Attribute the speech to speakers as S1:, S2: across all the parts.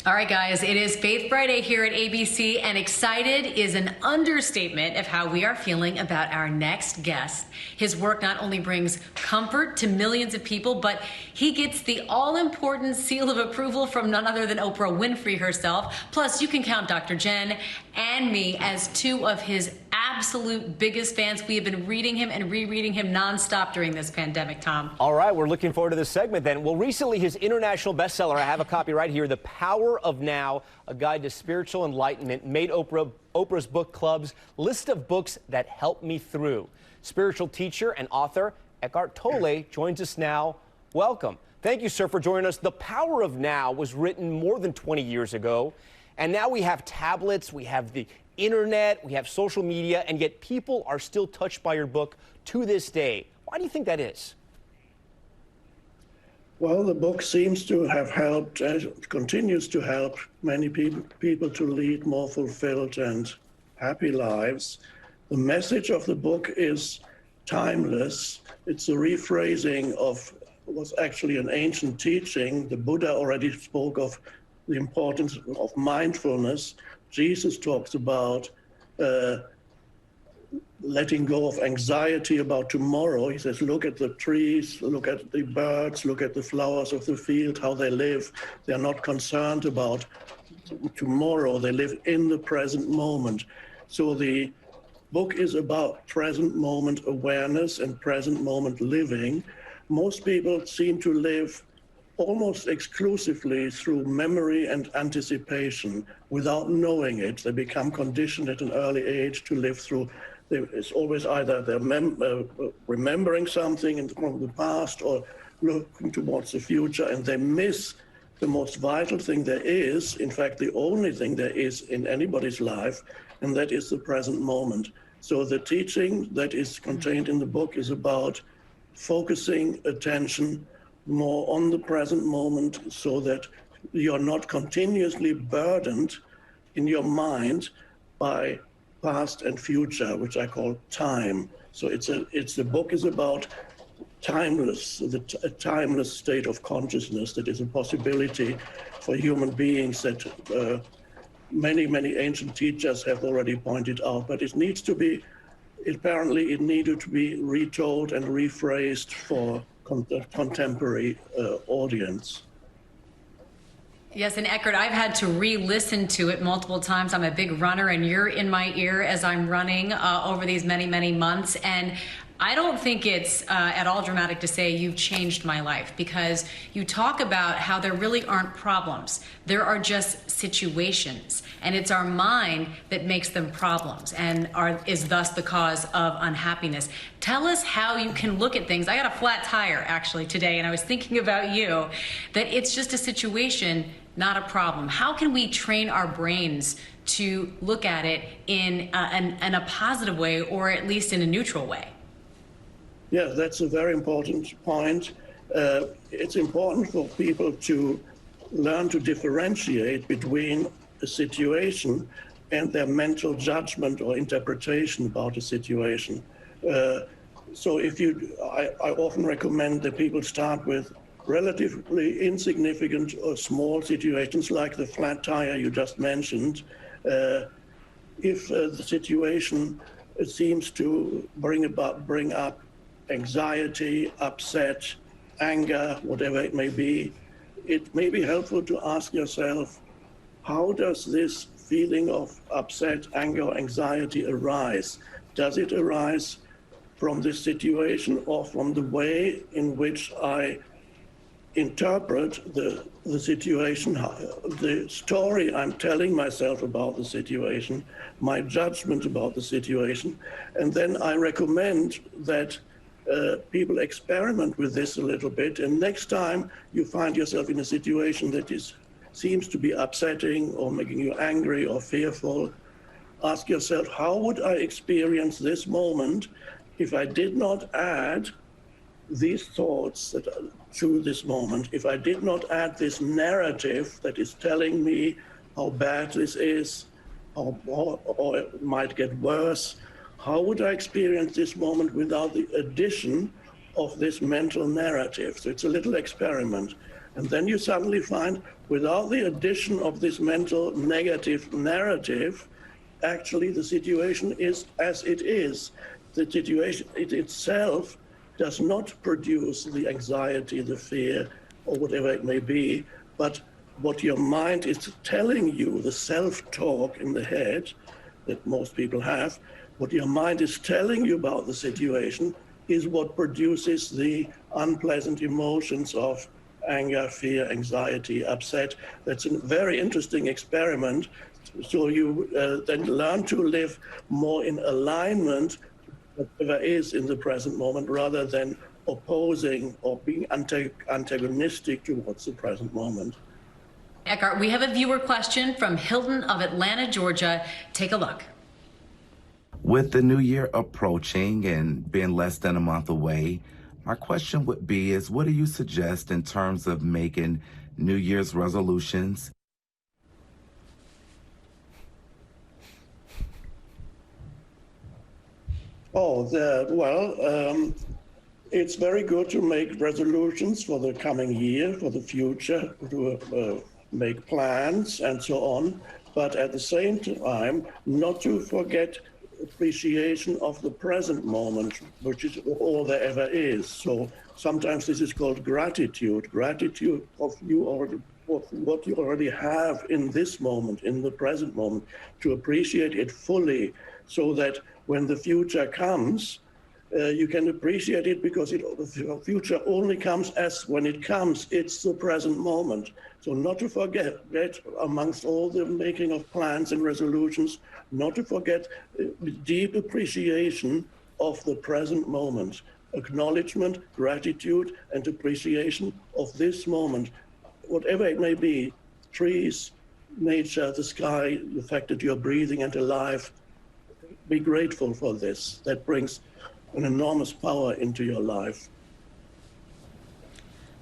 S1: All right, guys, it is Faith Friday here at ABC, and excited is an understatement of how we are feeling about our next guest. His work not only brings comfort to millions of people, but he gets the all-important seal of approval from none other than Oprah Winfrey herself. Plus, you can count Dr. Jen and me as two of his absolute biggest fans. We have been reading him and rereading him nonstop during this pandemic, Tom.
S2: All right, we're looking forward to this segment then. Well, recently his international bestseller, I have a copy right here, The Power of Now, A Guide to Spiritual Enlightenment, made Oprah's book club's list of books that helped me through. Spiritual teacher and author Eckhart Tolle joins us now. Welcome. Thank you, sir, for joining us. The Power of Now was written more than 20 years ago, and now we have tablets, we have the internet, we have social media, and yet people are still touched by your book to this day. Why do you think that is?
S3: Well, the book seems to have helped, continues to help many people to lead more fulfilled and happy lives. The message of the book is timeless. It's a rephrasing of what was actually an ancient teaching. The Buddha already spoke of the importance of mindfulness. Jesus talks about letting go of anxiety about tomorrow. He says, look at the trees, look at the birds, look at the flowers of the field, how they live. They're not concerned about tomorrow. They live in the present moment. So the book is about present moment awareness and present moment living. Most people seem to live almost exclusively through memory and anticipation without knowing it. They become conditioned at an early age to live through. It's always either they're remembering something from the past or looking towards the future, and they miss the most vital thing there is, in fact, the only thing there is in anybody's life, and that is the present moment. So the teaching that is contained in the book is about focusing attention more on the present moment so that you're not continuously burdened in your mind by past and future, which I call time. So the book is about timeless, a timeless state of consciousness that is a possibility for human beings that many ancient teachers have already pointed out, but it needs to be, apparently it needed to be retold and rephrased for contemporary audience.
S1: Yes, and Eckhart, I've had to re-listen to it multiple times. I'm a big runner, and you're in my ear as I'm running over these many months. And I don't think it's at all dramatic to say you've changed my life, because you talk about how there really aren't problems. There are just situations, and it's our mind that makes them problems and is thus the cause of unhappiness. Tell us how you can look at things. I got a flat tire actually today, and I was thinking about you, that it's just a situation, not a problem. How can we train our brains to look at it in a positive way, or at least in a neutral way?
S3: Yeah, that's a very important point. It's important for people to learn to differentiate between a situation and their mental judgment or interpretation about a situation. So I often recommend that people start with relatively insignificant or small situations like the flat tire you just mentioned. If the situation seems to bring up anxiety, upset, anger, whatever it may be, it may be helpful to ask yourself, how does this feeling of upset, anger, or anxiety arise? Does it arise from this situation or from the way in which I interpret the situation, the story I'm telling myself about the situation, my judgment about the situation? And then I recommend that people experiment with this a little bit, and next time you find yourself in a situation that seems to be upsetting or making you angry or fearful, ask yourself, how would I experience this moment if I did not add these thoughts to this moment, if I did not add this narrative that is telling me how bad this is, or it might get worse? How would I experience this moment without the addition of this mental narrative? So it's a little experiment. And then you suddenly find, without the addition of this mental negative narrative, actually the situation is as it is. The situation itself does not produce the anxiety, the fear, or whatever it may be, but what your mind is telling you, the self-talk in the head that most people have, what your mind is telling you about the situation is what produces the unpleasant emotions of anger, fear, anxiety, upset. That's a very interesting experiment. So you then learn to live more in alignment with whatever is in the present moment, rather than opposing or being antagonistic towards the present moment.
S1: Eckhart, we have a viewer question from Hilton of Atlanta, Georgia. Take a look.
S4: With the new year approaching and being less than a month away, my question would be is, what do you suggest in terms of making New Year's resolutions?
S3: It's very good to make resolutions for the coming year, for the future, to make plans and so on, but at the same time, not to forget appreciation of the present moment, which is all there ever is. So sometimes this is called gratitude of what you already have in this moment, in the present moment, to appreciate it fully, so that when the future comes, you can appreciate it, because the future only comes as when it comes. It's the present moment. So not to forget that amongst all the making of plans and resolutions, not to forget deep appreciation of the present moment, acknowledgement, gratitude, and appreciation of this moment, whatever it may be, trees, nature, the sky, the fact that you're breathing and alive. Be grateful for this. That brings an enormous power into your life.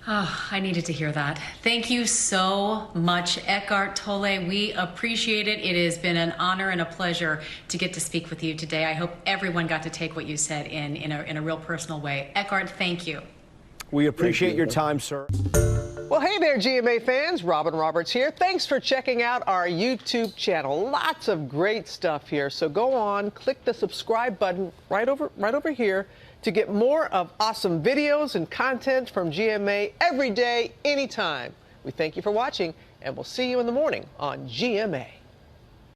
S1: Oh, I needed to hear that. Thank you so much, Eckhart Tolle. We appreciate it. It has been an honor and a pleasure to get to speak with you today. I hope everyone got to take what you said in a real personal way. Eckhart, thank you.
S2: We appreciate your time, sir.
S5: Well, hey there, GMA fans. Robin Roberts here. Thanks for checking out our YouTube channel. Lots of great stuff here. So go on, click the subscribe button right over here to get more of awesome videos and content from GMA every day, anytime. We thank you for watching, and we'll see you in the morning on GMA.